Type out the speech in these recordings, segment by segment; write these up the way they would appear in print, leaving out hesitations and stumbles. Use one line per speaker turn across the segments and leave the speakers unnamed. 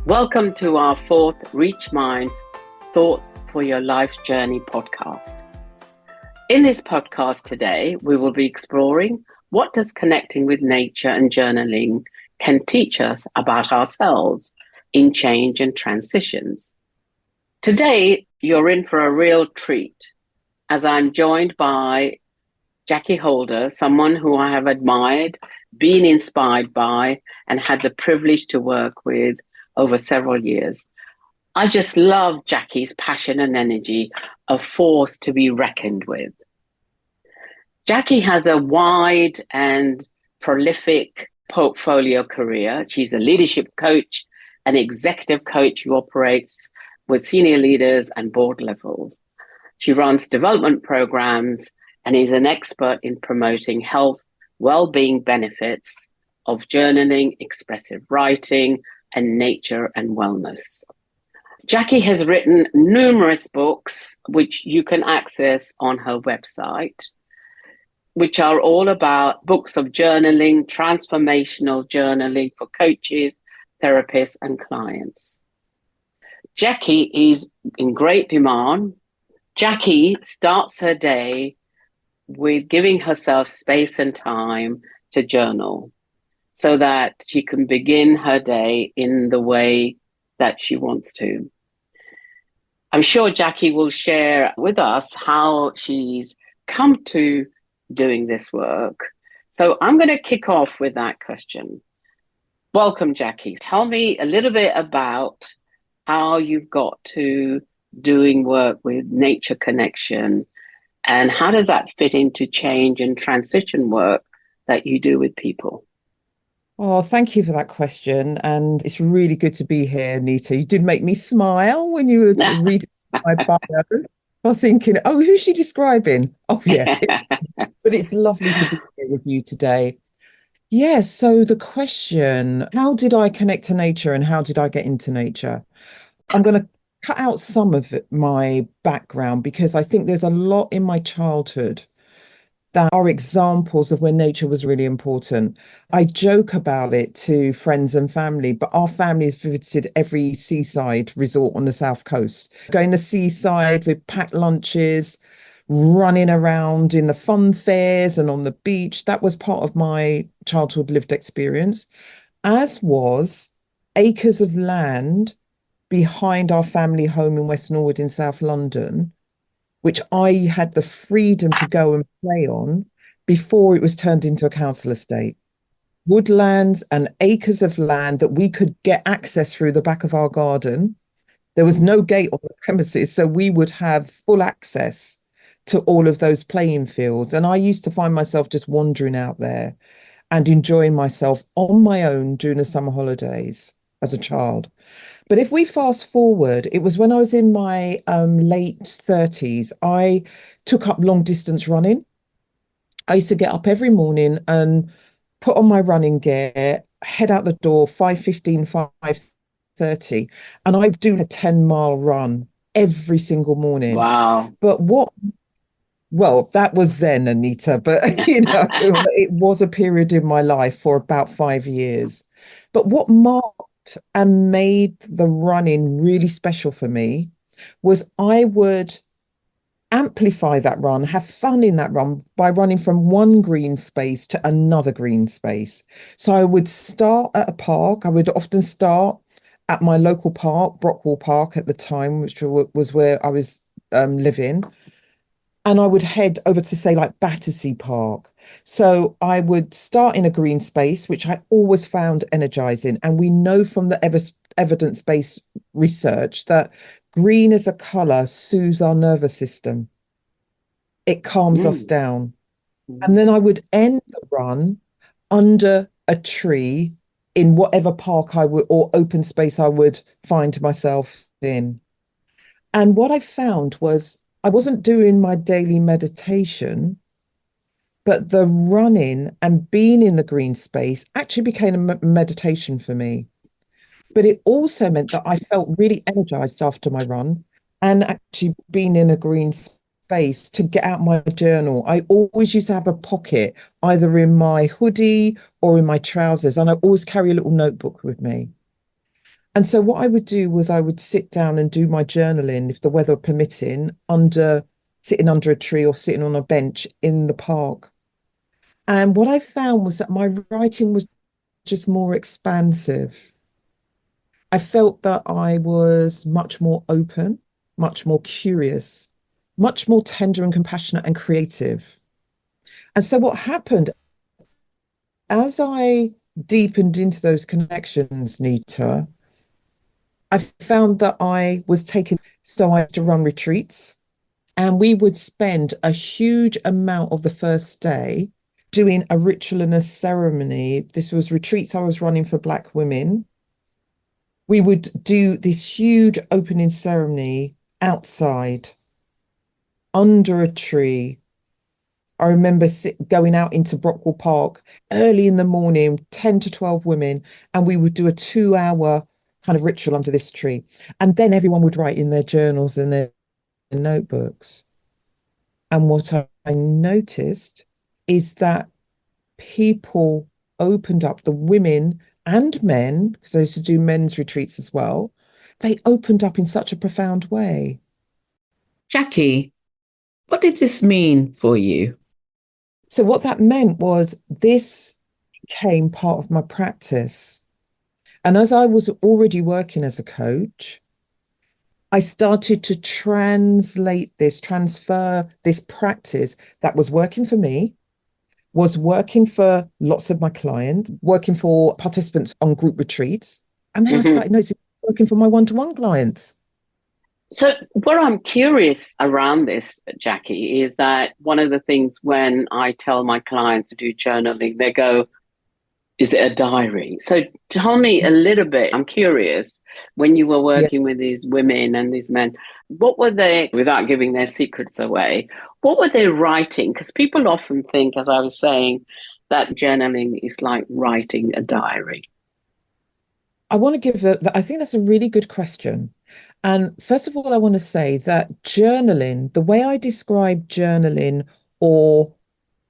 Welcome to our fourth Reach Minds Thoughts for Your Life's Journey podcast. In this podcast today, we will be exploring what does connecting with nature and journaling can teach us about ourselves in change and transitions. Today, you're in for a real treat as I'm joined by Jackee Holder, someone who I have admired, been inspired by, and had the privilege to work with over several years. I just love Jackee's passion and energy, a force to be reckoned with. Jackee has a wide and prolific portfolio career. She's a leadership coach, an executive coach who operates with senior leaders and board levels. She runs development programs and is an expert in promoting health, well-being benefits of journaling, expressive writing, and nature and wellness. Jackee has written numerous books, which you can access on her website, which are all about books of journaling, transformational journaling for coaches, therapists, and clients. Jackee is in great demand. Jackee starts her day with giving herself space and time to journal so that she can begin her day in the way that she wants to. I'm sure Jackee will share with us how she's come to doing this work. So I'm going to kick off with that question. Welcome, Jackee. Tell me a little bit about how you got to doing work with nature connection, and how does that fit into change and transition work that you do with people?
Oh, thank you for that question. And it's really good to be here, Nita. You did make me smile when you were reading my bio. I was thinking, oh, who's she describing? Oh, yeah. But it's lovely to be here with you today. Yes, so the question, how did I connect to nature and how did I get into nature? I'm going to cut out some of my background because I think there's a lot in my childhood that are examples of when nature was really important. I joke about it to friends and family, but our family has visited every seaside resort on the south coast. Going to the seaside with packed lunches, running around in the fun fairs and on the beach. That was part of my childhood lived experience, as was acres of land behind our family home in West Norwood in South London, which I had the freedom to go and play on before it was turned into a council estate. Woodlands and acres of land that we could get access through the back of our garden. There was no gate on the premises, so we would have full access to all of those playing fields. And I used to find myself just wandering out there and enjoying myself on my own during the summer holidays as a child. But if we fast forward, it was when I was in my late 30s, I took up long distance running. I used to get up every morning and put on my running gear, head out the door, 5:15, 5:30, and I do a 10-mile run every single morning.
Wow.
But well, that was then, Anita, but it was a period in my life for about 5 years. But what marked and made the running really special for me was I would amplify that run, have fun in that run by running from one green space to another green space. So I would start at a park. I would often start at my local park, Brockwall Park at the time, which was where I was living. And I would head over to, say, like Battersea Park. So I would start in a green space, which I always found energizing. And we know from the evidence-based research that green as a color soothes our nervous system. It calms us
Mm.
down. And then I would end the run under a tree in whatever park I would or open space I would find myself in. And what I found was I wasn't doing my daily meditation, but the running and being in the green space actually became a meditation for me. But it also meant that I felt really energized after my run and actually being in a green space to get out my journal. I always used to have a pocket either in my hoodie or in my trousers, and I always carry a little notebook with me. And so what I would do was I would sit down and do my journaling, if the weather permitting, sitting under a tree or sitting on a bench in the park. And what I found was that my writing was just more expansive. I felt that I was much more open, much more curious, much more tender and compassionate and creative. And so what happened as I deepened into those connections, Nita, I found that I was taken, so I had to run retreats, and we would spend a huge amount of the first day doing a ritual and a ceremony. This was retreats I was running for Black women. We would do this huge opening ceremony outside under a tree. I remember going out into Brockwell Park early in the morning, 10 to 12 women, and we would do a 2 hour kind of ritual under this tree. And then everyone would write in their journals and their notebooks. And what I noticed is that people opened up, the women and men, because I used to do men's retreats as well, they opened up in such a profound way.
Jackee, what did this mean for you?
So, what that meant was this became part of my practice. And as I was already working as a coach, I started to transfer this practice that was working for me, was working for lots of my clients, working for participants on group retreats. And then I
Mhm.
started noticing working for my one-to-one clients.
So, what I'm curious around this, Jackee, is that one of the things when I tell my clients to do journaling, they go, is it a diary? So, tell me a little bit. I'm curious, when you were
Yeah.
working with these women and these men, what were they, without giving their secrets away, what were they writing? Because people often think, as I was saying, that journaling is like writing a diary.
I want to give I think that's a really good question. And first of all, I want to say that journaling, the way I describe journaling, or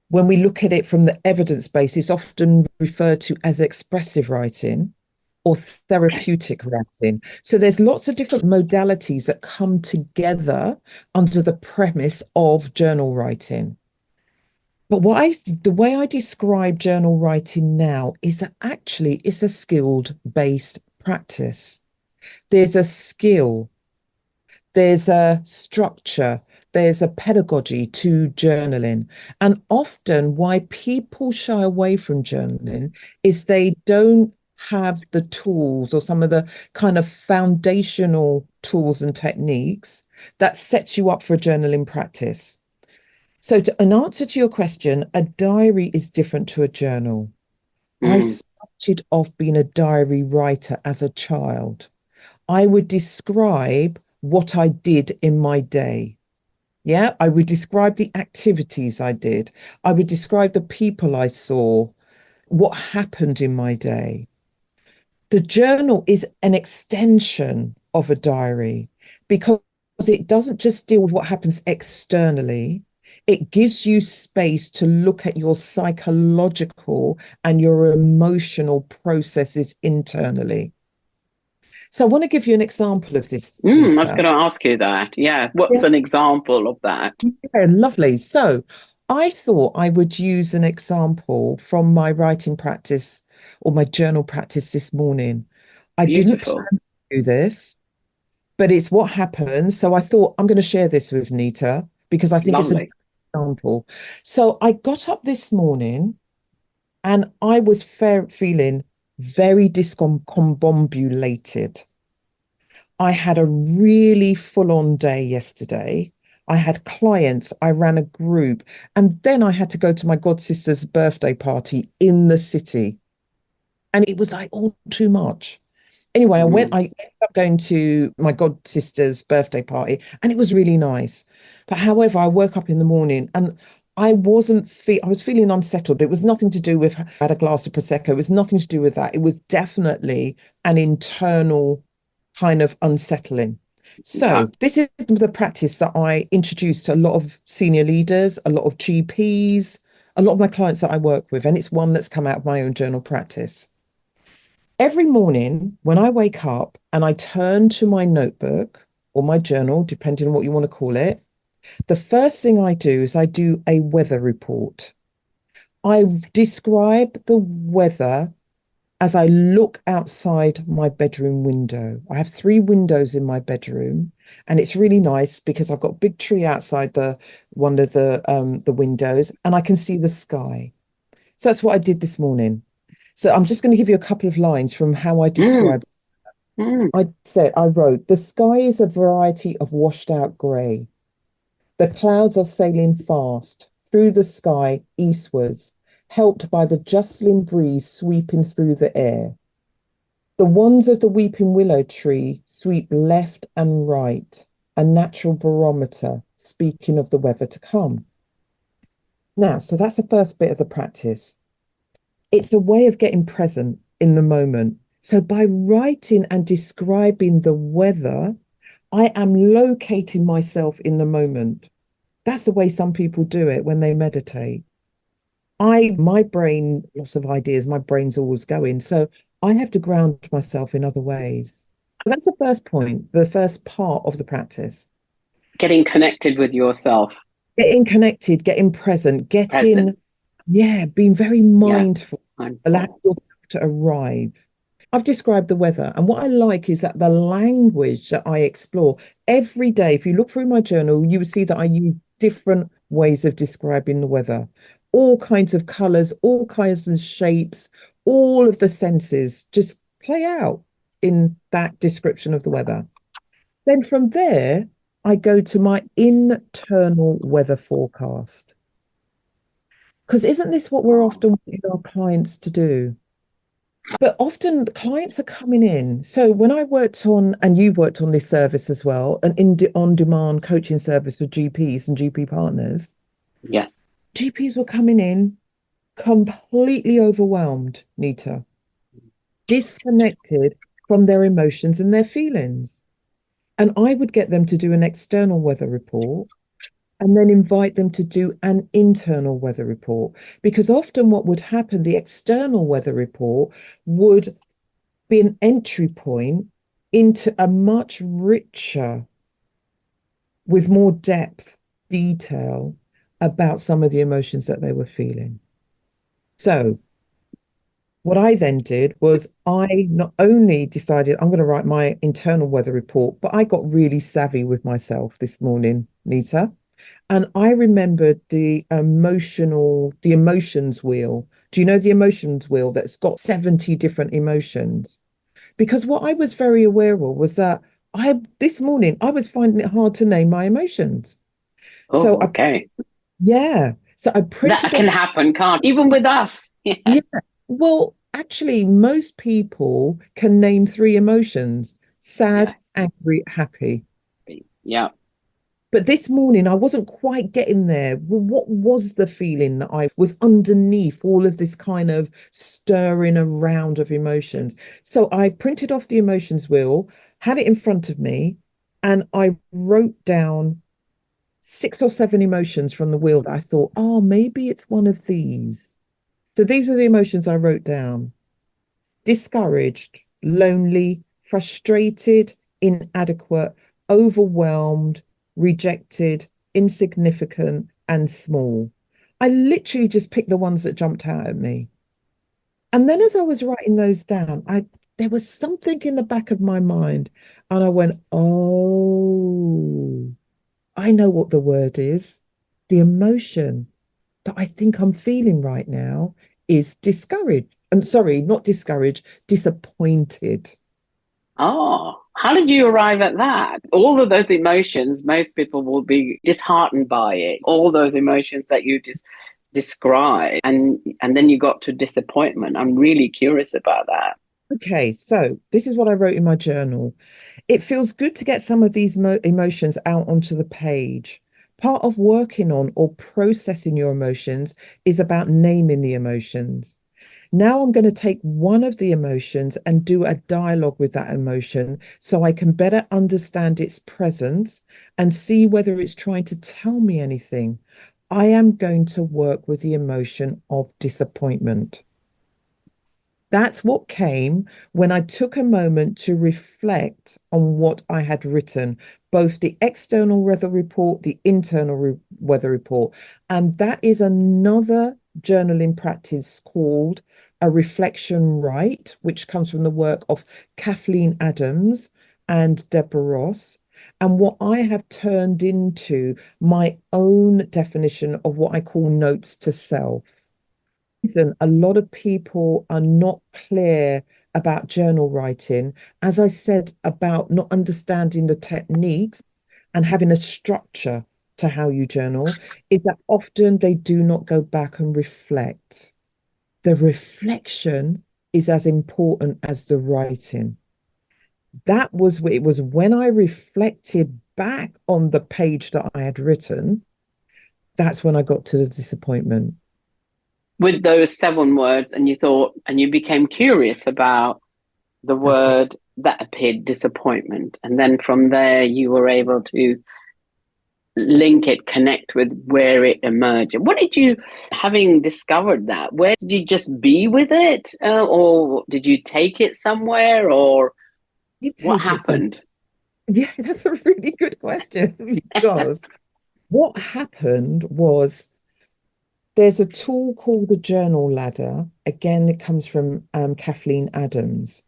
when we look at it from the evidence base, is often referred to as expressive writing or
Okay.
therapeutic writing. So there's lots of different modalities that come together under the premise of journal writing. But the way I describe journal writing now is that actually it's a skilled based practice. There's a skill, there's a structure, there's a pedagogy to journaling. And often why people shy away from journaling is they don't have the tools or some of the kind of foundational tools and techniques that sets you up for a journaling practice. So, in answer to your question, a diary is different to a journal. I
Mm.
started off being a diary writer as a child. I would describe what I did in my day. Yeah, I would describe the activities I did. I would describe the people I saw, what happened in my day. The journal is an extension of a diary because it doesn't just deal with what happens externally. It gives you space to look at your psychological and your emotional processes internally. So I want to give you an example of this,
I was
Nita.
going to ask you that. Yeah. What's
Yeah,
an example of that?
yeah, lovely. So I thought I would use an example from my writing practice or my journal practice this morning. I didn't plan
Beautiful.
to do this, but it's what happened. So I thought I'm going to share this with Nita because I think it's a good
Lovely.
example. So I got up this morning and I was feeling very discombobulated. I had a really full on day yesterday. I had clients, I ran a group, and then I had to go to my god sister's birthday party in the city. And it was like all too much. Anyway,
Mm.
I ended up going to my god sister's birthday party, and it was really nice. But however, I woke up in the morning and I was feeling unsettled. It was nothing to do with I had a glass of prosecco. It was nothing to do with that. It was definitely an internal kind of unsettling.
Yeah.
So this is the practice that I introduced to a lot of senior leaders, a lot of GPs, a lot of my clients that I work with, and it's one that's come out of my own journal practice. Every morning when I wake up and I turn to my notebook or my journal, depending on what you want to call it, the first thing I do is I do a weather report. I describe the weather as I look outside my bedroom window. I have three windows in my bedroom, and it's really nice because I've got a big tree outside the one of the windows, and I can see the sky. So that's what I did this morning. So I'm just going to give you a couple of lines from how I
Mm,
describe.
mm.
I wrote, the sky is a variety of washed out grey. The clouds are sailing fast through the sky eastwards, helped by the justling breeze sweeping through the air. The wands of the weeping willow tree sweep left and right, a natural barometer speaking of the weather to come. Now, so that's the first bit of the practice. It's a way of getting present in the moment. So by writing and describing the weather, I am locating myself in the moment. That's the way some people do it when they meditate. My brain, lots of ideas, my brain's always going. So I have to ground myself in other ways. So that's the first point, the first part of the practice.
Getting connected with yourself,
Getting connected, getting present,
present.
being very
Yeah,
mindful, allow
mindful.
yourself to arrive. I've described the weather, and what I like is that the language that I explore every day, if you look through my journal, you will see that I use different ways of describing the weather, all kinds of colors, all kinds of shapes, all of the senses just play out in that description of the weather. Then from there, I go to my internal weather forecast. Because isn't this what we're
Oh,
often wanting our clients to do? But often the clients are coming in. So when I worked on, and you worked on this service as well, an on-demand coaching service for GPs and GP partners,
yes.
GPs were coming in completely overwhelmed, Nita, disconnected from their emotions and their feelings. And I would get them to do an external weather report and then invite them to do an internal weather report. Because often what would happen, the external weather report would be an entry point into a much richer, with more depth, detail about some of the emotions that they were feeling. So, what I then did was I not only decided I'm going to write my internal weather report, but I got really savvy with myself this morning, Nita. And I remembered the emotions wheel. Do you know the emotions wheel that's got 70 different emotions? Because what I was very aware of was that this morning I was finding it hard to name my emotions. So
Oh, okay.
so I
That
printed off.
can happen, can't even with us. Yeah.
Yeah. Well, actually, most people can name three emotions: sad,
Yes.
angry, happy.
Yeah.
But this morning, I wasn't quite getting there. Well, what was the feeling that I was underneath all of this kind of stirring around of emotions? So I printed off the emotions wheel, had it in front of me, and I wrote down six or seven emotions from the wheel that I thought, oh, maybe it's one of these. So these were the emotions I wrote down: discouraged, lonely, frustrated, inadequate, overwhelmed, rejected, insignificant, and small. I literally just picked the ones that jumped out at me. And then as I was writing those down, I there was something in the back of my mind, and I went, oh, I know what the word is. The emotion that I think I'm feeling right now is discouraged. I'm sorry, not discouraged, disappointed.
Oh, how did you arrive at that? All of those emotions, most people will be disheartened by it. All those emotions that you just describe, and then you got to disappointment. I'm really curious about that.
Okay, so this is what I wrote in my journal. It feels good to get some of these emotions out onto the page. Part of working on or processing your emotions is about naming the emotions. Now I'm going to take one of the emotions and do a dialogue with that emotion so I can better understand its presence and see whether it's trying to tell me anything. I am going to work with the emotion of disappointment. That's what came when I took a moment to reflect on what I had written, both the external weather report, the internal weather report. And that is another journaling practice called a reflection right, which comes from the work of Kathleen Adams and Deborah Ross. And what I have turned into my own definition of what I call notes to self. Reason a lot of people are not clear about journal writing, as I said, about not understanding the techniques and having a structure to how you journal, is that often they do not go back and reflect. The reflection is as important as the writing. That was it was when I reflected back on the page that I had written, that's when I got to the disappointment.
With those 7 words, and you thought, and you became curious about the
That's right.
word that appeared, disappointment. And then from there, you were able to link it, connect with where it emerged. What did you, having discovered that, where did you just be with it? Or did you take it somewhere? Or
You
what
take it some.
happened?
Yeah, that's a really good question because what happened was there's a tool called the journal ladder. Again, it comes from Kathleen Adams.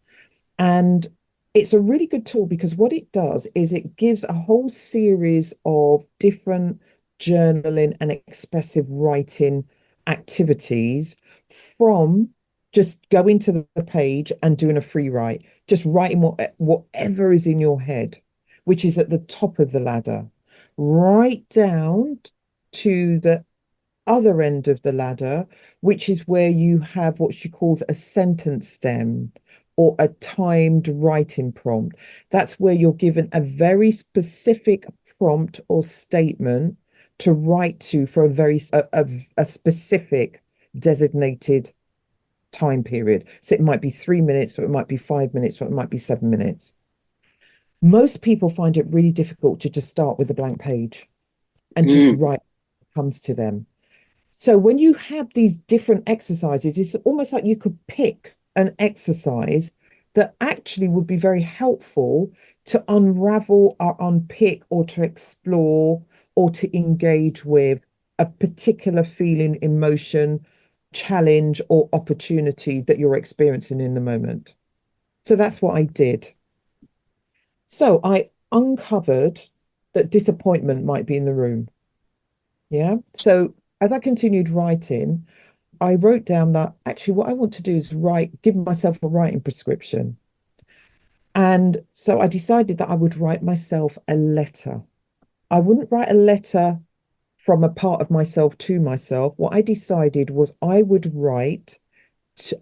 And it's a really good tool because what it does is it gives a whole series of different journaling and expressive writing activities from just going to the page and doing a free write, just writing whatever is in your head, which is at the top of the ladder, right down to the other end of the ladder, which is where you have what she calls a sentence stem or a timed writing prompt. That's where you're given a very specific prompt or statement to write to for a specific designated time period. So it might be 3 minutes, or it might be 5 minutes, or it might be 7 minutes. Most people find it really difficult to just start with a blank page and just
Mm.
write what comes to them. So when you have these different exercises, it's almost like you could pick an exercise that actually would be very helpful to unravel or unpick or to explore or to engage with a particular feeling, emotion, challenge, or opportunity that you're experiencing in the moment. So that's what I did. So I uncovered that disappointment might be in the room. Yeah. So as I continued writing, I wrote down that actually what I want to do is give myself a writing prescription. And so I decided that I would write myself a letter. I wouldn't write a letter from a part of myself to myself. What I decided was I would write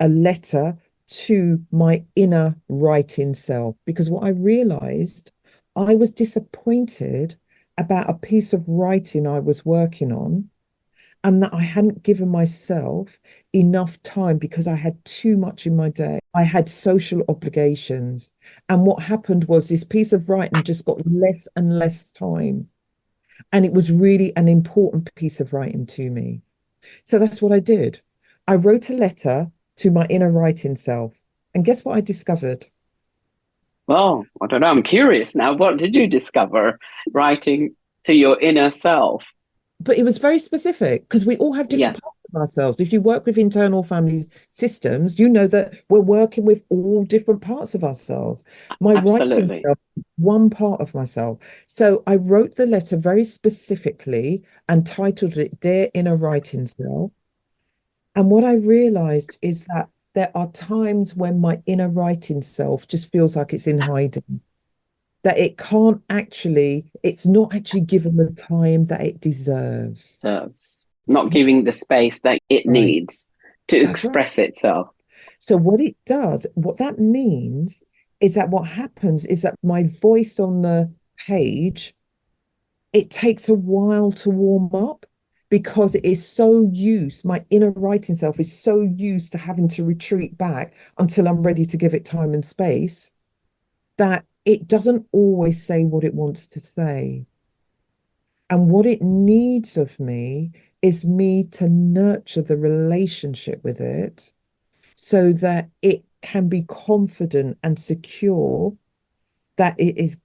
a letter to my inner writing self because what I realized, I was disappointed about a piece of writing I was working on and that I hadn't given myself enough time because I had too much in my day. I had social obligations. And what happened was this piece of writing just got less and less time. And it was really an important piece of writing to me. So that's what I did. I wrote a letter to my inner writing self. And guess what I discovered?
Well, I don't know. I'm curious now. What did you discover writing to your inner self?
But it was very specific because we all have
Yeah,
different parts of ourselves. If you work with internal family systems, you know that we're working with all different parts of ourselves. My writing
absolutely.
self, one part of myself. So I wrote the letter very specifically and titled it Dear Inner Writing Self. And what I realized is that there are times when my inner writing self just feels like it's in hiding, that it's not actually given the time that it deserves.
Serves, not giving the space that it
Right.
needs to
That's right.
express itself.
So what that means is that what happens is that my voice on the page, it takes a while to warm up because it is so used, my inner writing self is so used to having to retreat back until I'm ready to give it time and space that it doesn't always say what it wants to say. And what it needs of me is me to nurture the relationship with it so that it can be confident and secure that is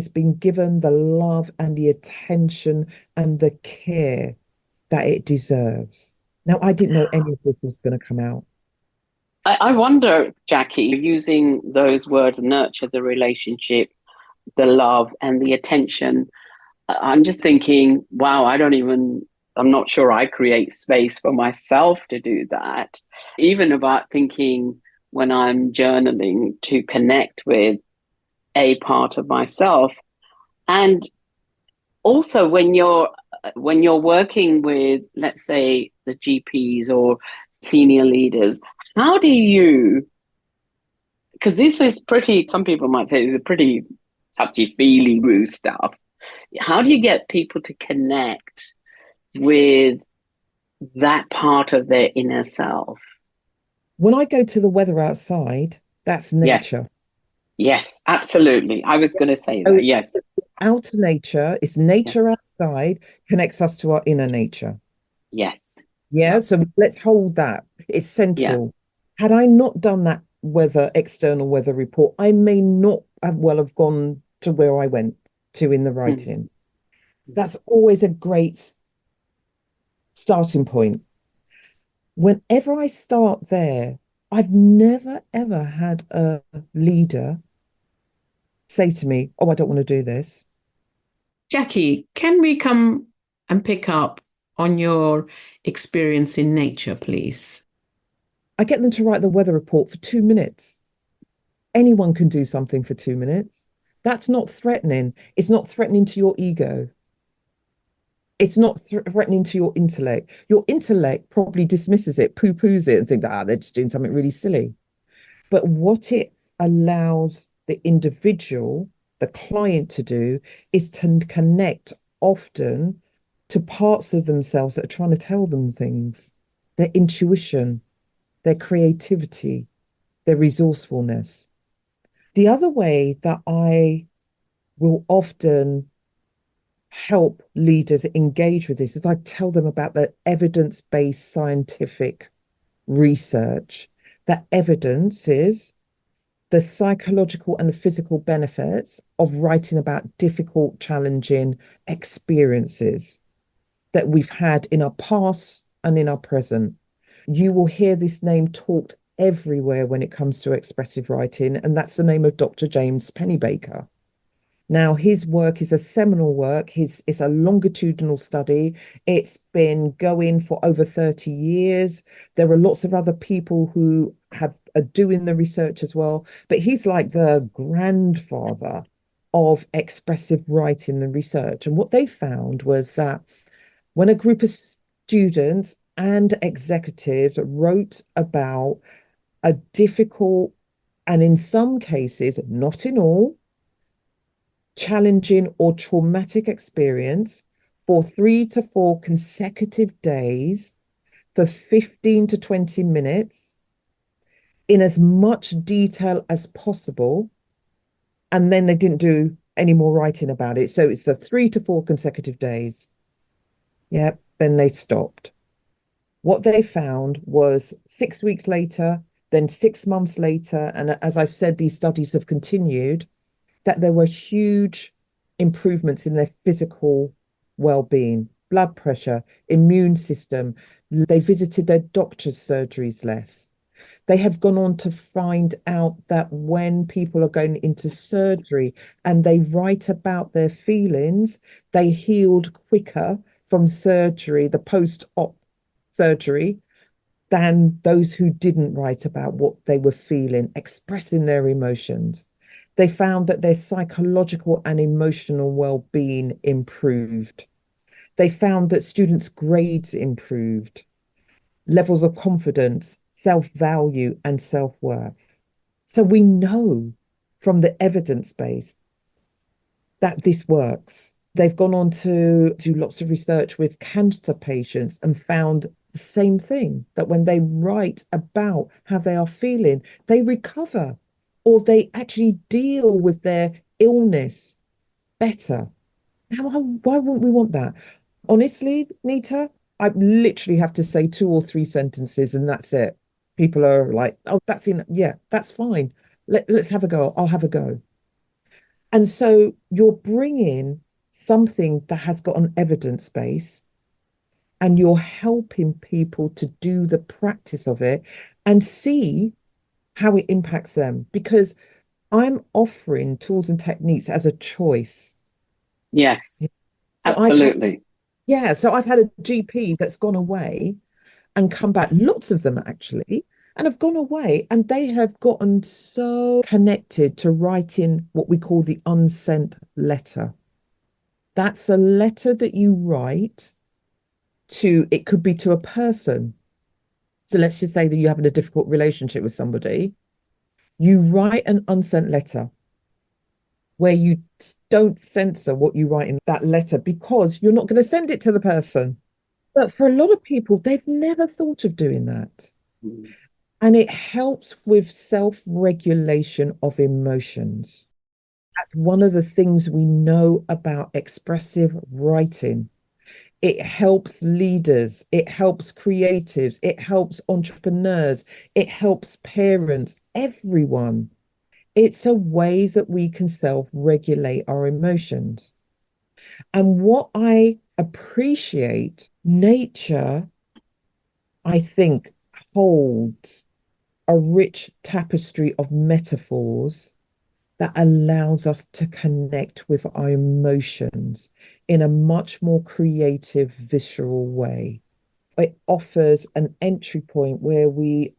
being given the love and the attention and the care that it deserves. Now, I didn't know any of this was going to come out.
I wonder, Jackee, using those words, nurture the relationship, the love, and the attention. I'm just thinking, wow, I'm not sure I create space for myself to do that. Even about thinking when I'm journaling to connect with a part of myself. And also when you're working with, let's say, the GPs or senior leaders, how do you, because this is pretty, some people might say it's a pretty touchy feely woo stuff. How do you get people to connect with that part of their inner self?
When I go to the weather outside, that's
Yes,
nature.
yes, absolutely. I was going to say
So
that. Yes,
outer nature, it's
yeah,
nature outside connects us to our inner nature.
yes,
Yeah, so let's hold that. It's
yeah,
central. Had I not done that external weather report, I may not have gone to where I went to in the
mm,
writing. That's always a great starting point. Whenever I start there, I've never ever had a leader say to me, "Oh, I don't want to do this."
Jackee, can we come and pick up on your experience in nature, please?
I get them to write the weather report for 2 minutes. Anyone can do something for 2 minutes. That's not threatening. It's not threatening to your ego. It's not threatening to your intellect. Your intellect probably dismisses it, poo-poos it, and think that they're just doing something really silly. But what it allows the individual, the client to do is to connect often to parts of themselves that are trying to tell them things, their intuition, their creativity, their resourcefulness. The other way that I will often help leaders engage with this is I tell them about the evidence-based scientific research that evidences the psychological and the physical benefits of writing about difficult, challenging experiences that we've had in our past and in our present. You will hear this name talked everywhere when it comes to expressive writing, and that's the name of Dr. James Pennebaker. Now, his work is a seminal work. It's a longitudinal study. It's been going for over 30 years. There are lots of other people who are doing the research as well, but he's like the grandfather of expressive writing and research. And what they found was that when a group of students and executives wrote about a difficult, and in some cases, not in all, challenging or traumatic experience for 3 to 4 consecutive days for 15 to 20 minutes in as much detail as possible. And then they didn't do any more writing about it. So it's the 3 to 4 consecutive days. Yep. Then they stopped. What they found was 6 weeks later, then 6 months later, and as I've said, these studies have continued, that there were huge improvements in their physical well-being, blood pressure, immune system. They visited their doctor's surgeries less. They have gone on to find out that when people are going into surgery and they write about their feelings, they healed quicker from surgery, the post-op surgery, than those who didn't write about what they were feeling, expressing their emotions. They found that their psychological and emotional well-being improved. They found that students' grades improved, levels of confidence, self-value, and self-worth. So we know from the evidence base that this works. They've gone on to do lots of research with cancer patients and found the same thing, that when they write about how they are feeling, they recover or they actually deal with their illness better. Now, why wouldn't we want that? Honestly, Nita, I literally have to say 2 or 3 sentences and that's it. People are like, oh, yeah, that's fine. Let's have a go. I'll have a go. And so you're bringing something that has got an evidence base and you're helping people to do the practice of it and see how it impacts them. Because I'm offering tools and techniques as a choice.
Yes,
So I've had,
absolutely.
yeah, so I've had a GP that's gone away and come back, lots of them actually, and have gone away and they have gotten so connected to writing what we call the unsent letter. That's a letter that you write to, it could be to a person. So let's just say that you're having a difficult relationship with somebody. You write an unsent letter where you don't censor what you write in that letter because you're not going to send it to the person. But for a lot of people, they've never thought of doing that.
Mm.
And it helps with self-regulation of emotions. That's one of the things we know about expressive writing. It helps leaders, it helps creatives, it helps entrepreneurs, it helps parents, everyone. It's a way that we can self-regulate our emotions. And what I appreciate, nature, I think, holds a rich tapestry of metaphors that allows us to connect with our emotions in a much more creative, visceral way. It offers an entry point where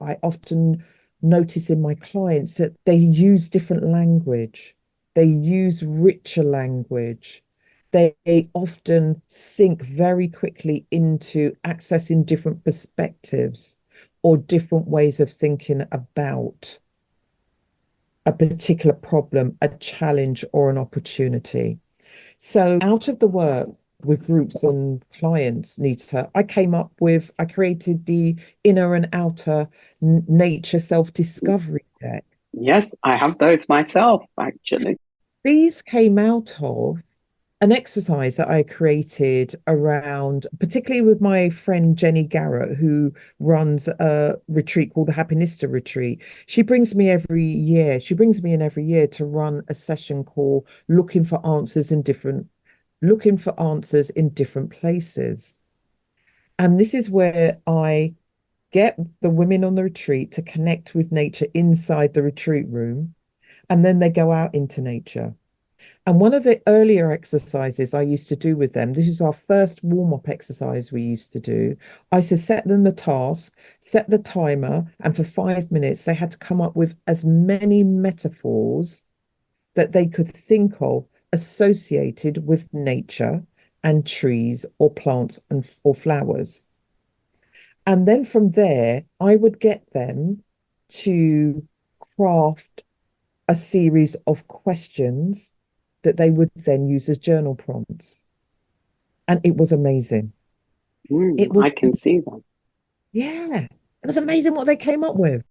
I often notice in my clients that they use different language, they use richer language. They often sink very quickly into accessing different perspectives or different ways of thinking about a particular problem, a challenge, or an opportunity. So, out of the work with groups and clients, Nita, I created the inner and outer nature self discovery deck.
Yes, I have those myself, actually.
These came out of an exercise that I created around, particularly with my friend Jenny Garrett, who runs a retreat called the Happinista Retreat. She brings me every year. She brings me in every year to run a session called Looking for Answers in Different Places. And this is where I get the women on the retreat to connect with nature inside the retreat room, and then they go out into nature. And one of the earlier exercises I used to do with them, this is our first warm-up exercise we used to do. I used to set them the task, set the timer, and for 5 minutes, they had to come up with as many metaphors that they could think of associated with nature and trees or plants or flowers. And then from there, I would get them to craft a series of questions that they would then use as journal prompts. And it was amazing. It was,
I can see that.
yeah, it was amazing what they came up with.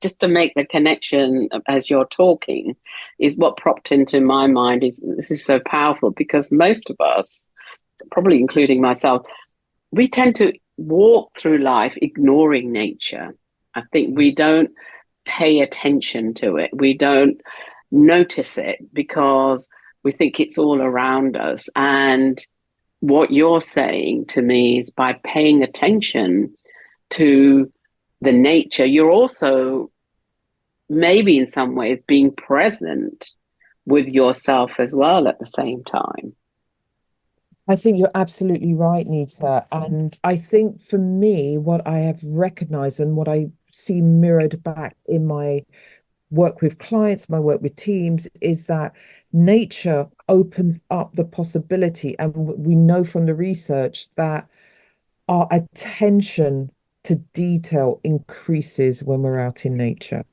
Just to make the connection as you're talking, is what propped into my mind is this is so powerful because most of us, probably including myself, we tend to walk through life ignoring nature. I think we don't pay attention to it. We don't notice it because we think it's all around us. And what you're saying to me is by paying attention to the nature, you're also maybe in some ways being present with yourself as well at the same time.
I think you're absolutely right, Nita. And I think for me, what I have recognized and what I see mirrored back in my work with clients, my work with teams, is that nature opens up the possibility. And we know from the research that our attention to detail increases when we're out in nature.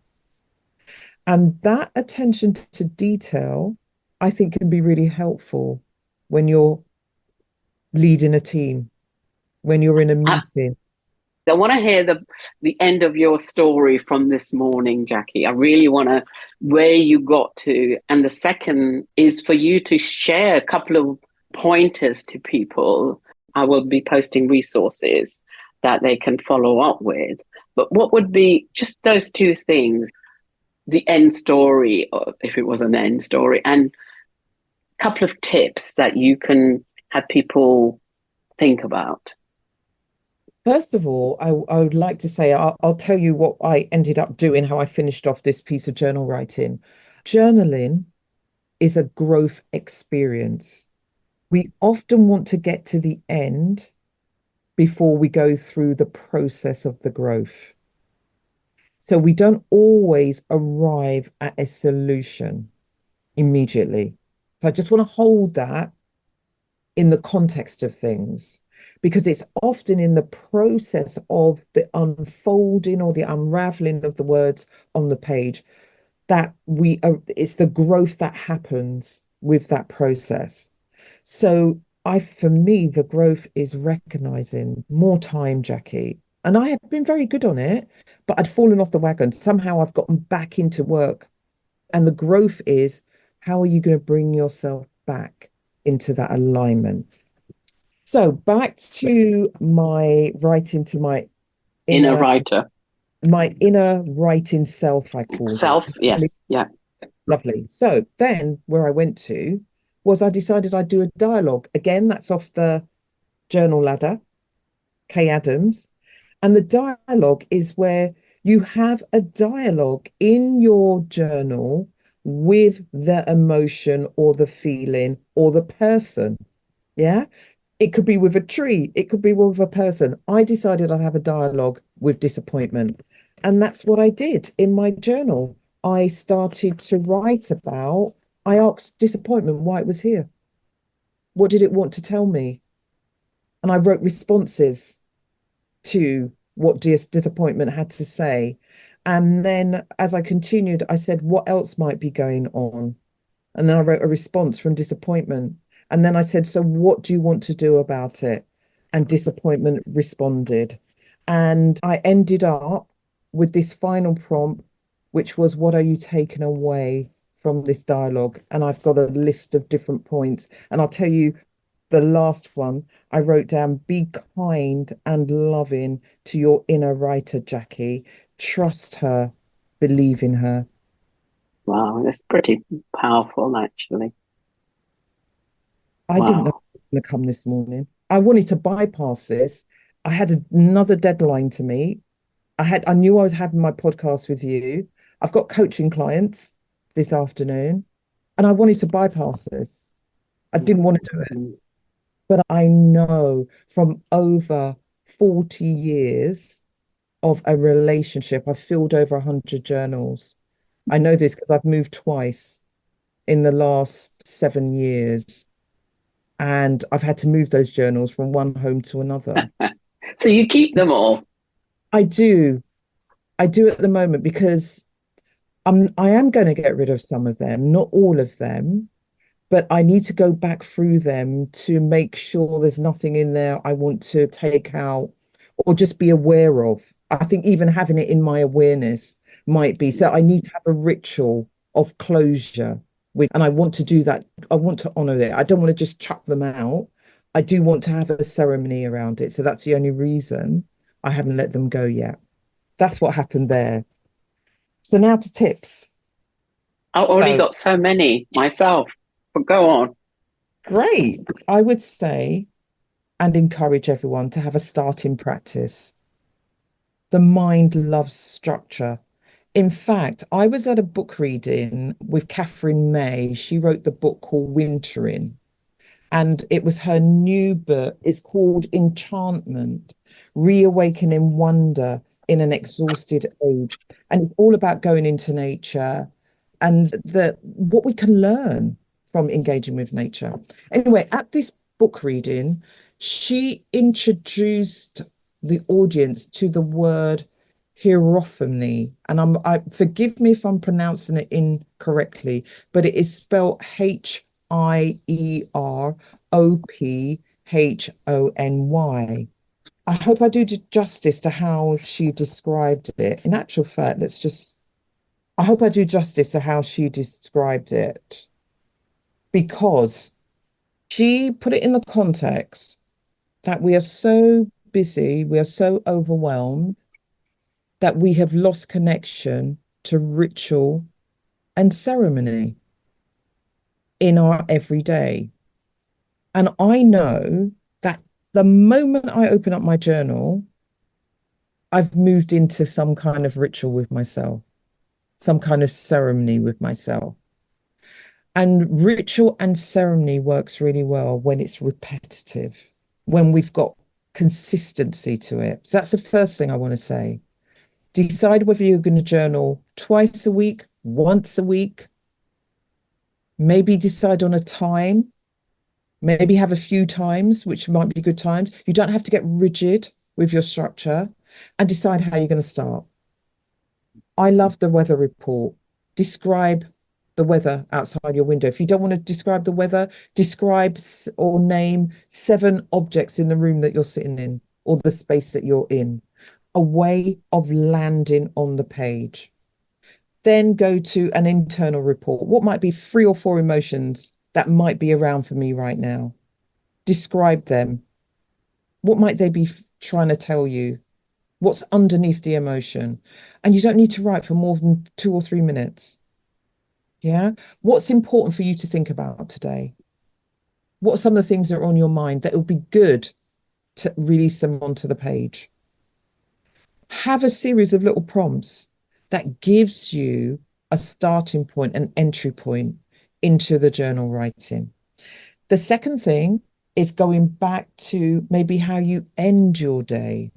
And that attention to detail, I think, can be really helpful when you're leading a team, when you're in a meeting.
I want to hear the end of your story from this morning, Jackee. I really want to where you got to. And the second is for you to share a couple of pointers to people. I will be posting resources that they can follow up with. But what would be just those two things, the end story, or if it was an end story, and a couple of tips that you can have people think about?
First of all, I would like to say I'll tell you what I ended up doing, how I finished off this piece of journal writing. Journaling is a growth experience. We often want to get to the end before we go through the process of the growth. So we don't always arrive at a solution immediately. So I just want to hold that in the context of things, because it's often in the process of the unfolding or the unraveling of the words on the page that it's the growth that happens with that process. So for me, the growth is recognizing more time, Jackee. And I have been very good on it, but I'd fallen off the wagon. Somehow I've gotten back into work. And the growth is, how are you going to bring yourself back into that alignment? So back to my writing to
Inner writer.
my inner writing self, I called it.
Self, yes. Yeah.
Lovely. So then where I went to was I decided I'd do a dialogue. Again, that's off the journal ladder, Kay Adams. And the dialogue is where you have a dialogue in your journal with the emotion or the feeling or the person. Yeah. It could be with a tree, it could be with a person. I decided I'd have a dialogue with disappointment. And that's what I did in my journal. I started to write about, I asked disappointment why it was here. What did it want to tell me? And I wrote responses to what disappointment had to say. And then as I continued, I said, what else might be going on? And then I wrote a response from disappointment. And then I said, so what do you want to do about it? And disappointment responded. And I ended up with this final prompt, which was, what are you taking away from this dialogue? And I've got a list of different points. And I'll tell you, the last one, I wrote down, be kind and loving to your inner writer, Jackee. Trust her, believe in her.
Wow, that's pretty powerful, actually.
I didn't know it was going to come this morning. I wanted to bypass this. I had another deadline to meet. I knew I was having my podcast with you. I've got coaching clients this afternoon, and I wanted to bypass this. I didn't want to do it. But I know from over 40 years of a relationship, I've filled over 100 journals. I know this because I've moved twice in the last 7 years. And I've had to move those journals from one home to another.
So you keep them all?
I do. I do at the moment because I am going to get rid of some of them, not all of them, but I need to go back through them to make sure there's nothing in there I want to take out or just be aware of. I think even having it in my awareness might be. So I need to have a ritual of closure and I want to do that. I want to honor it. I don't want to just chuck them out. I do want to have a ceremony around it. So that's the only reason I haven't let them go yet. That's what happened there. So now to tips.
I've already got so many myself, but go on.
Great. I would say and encourage everyone to have a starting practice. The mind loves structure. In fact, I was at a book reading with Catherine May. She wrote the book called Wintering, and it was her new book. It's called Enchantment, Reawakening Wonder in an Exhausted Age. And it's all about going into nature and what we can learn from engaging with nature. Anyway, at this book reading, she introduced the audience to the word hierophany, and forgive me if I'm pronouncing it incorrectly, but it is spelled Hierophony. I hope I do justice to how she described it. In actual fact, I hope I do justice to how she described it, because she put it in the context that we are so busy, we are so overwhelmed that we have lost connection to ritual and ceremony in our everyday. And I know that the moment I open up my journal, I've moved into some kind of ritual with myself, some kind of ceremony with myself. And ritual and ceremony works really well when it's repetitive, when we've got consistency to it. So that's the first thing I want to say. Decide whether you're going to journal twice a week, once a week. Maybe decide on a time. Maybe have a few times, which might be good times. You don't have to get rigid with your structure, and decide how you're going to start. I love the weather report. Describe the weather outside your window. If you don't want to describe the weather, describe or name 7 objects in the room that you're sitting in or the space that you're in. A way of landing on the page. Then go to an internal report. What might be 3 or 4 emotions that might be around for me right now? Describe them. What might they be trying to tell you? What's underneath the emotion? And you don't need to write for more than 2 or 3 minutes. Yeah. What's important for you to think about today? What are some of the things that are on your mind that it would be good to release them onto the page? Have a series of little prompts that gives you a starting point, an entry point into the journal writing. The second thing is going back to maybe how you end your day.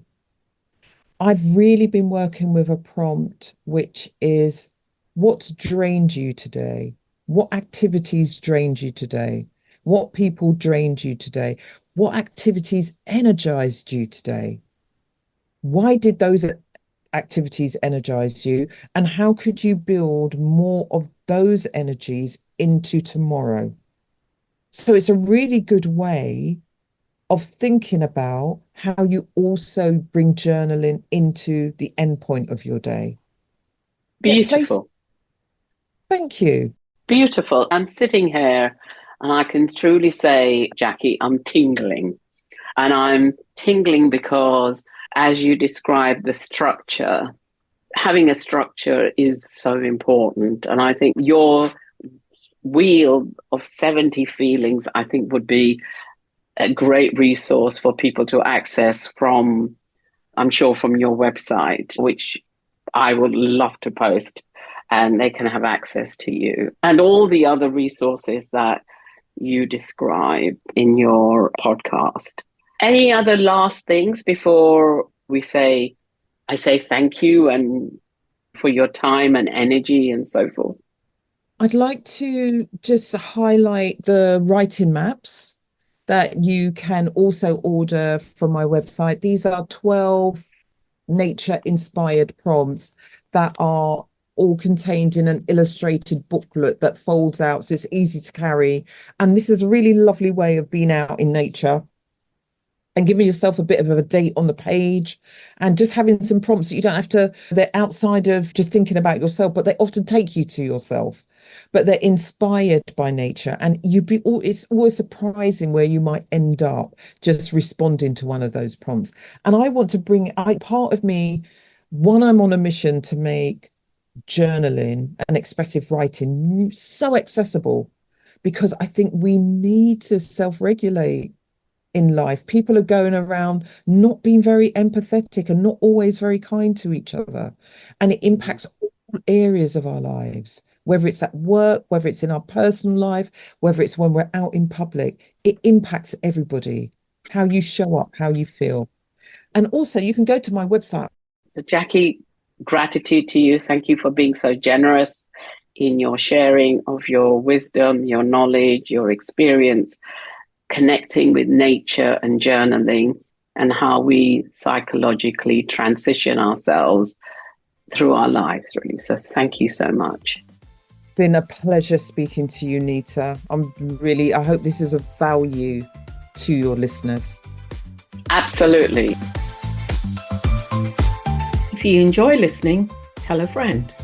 I've really been working with a prompt, which is what's drained you today? What activities drained you today? What people drained you today? What activities energized you today? Why did those activities energize you? And how could you build more of those energies into tomorrow? So it's a really good way of thinking about how you also bring journaling into the end point of your day.
Beautiful.
Thank you.
Beautiful. I'm sitting here and I can truly say, Jackee, I'm tingling. And I'm tingling because as you describe the structure, having a structure is so important. And I think your wheel of 70 feelings, I think, would be a great resource for people to access from, I'm sure, from your website, which I would love to post, and they can have access to you and all the other resources that you describe in your podcast. Any other last things before I say thank you and for your time and energy and so forth?
I'd like to just highlight the writing maps that you can also order from my website. These are 12 nature-inspired prompts that are all contained in an illustrated booklet that folds out, so it's easy to carry. And this is a really lovely way of being out in nature and giving yourself a bit of a date on the page and just having some prompts that you don't have to, they're outside of just thinking about yourself, but they often take you to yourself, but they're inspired by nature. And it's always surprising where you might end up just responding to one of those prompts. And I want to part of me, I'm on a mission to make journaling and expressive writing so accessible, because I think we need to self-regulate in life. People are going around not being very empathetic and not always very kind to each other. And it impacts all areas of our lives, whether it's at work, whether it's in our personal life, whether it's when we're out in public. It impacts everybody, how you show up, how you feel. And also you can go to my website.
So Jackee, gratitude to you. Thank you for being so generous in your sharing of your wisdom, your knowledge, your experience, connecting with nature and journaling, and how we psychologically transition ourselves through our lives, really. So thank you so much.
It's been a pleasure speaking to you, Nita. I hope this is of value to your listeners.
Absolutely.
If you enjoy listening, tell a friend.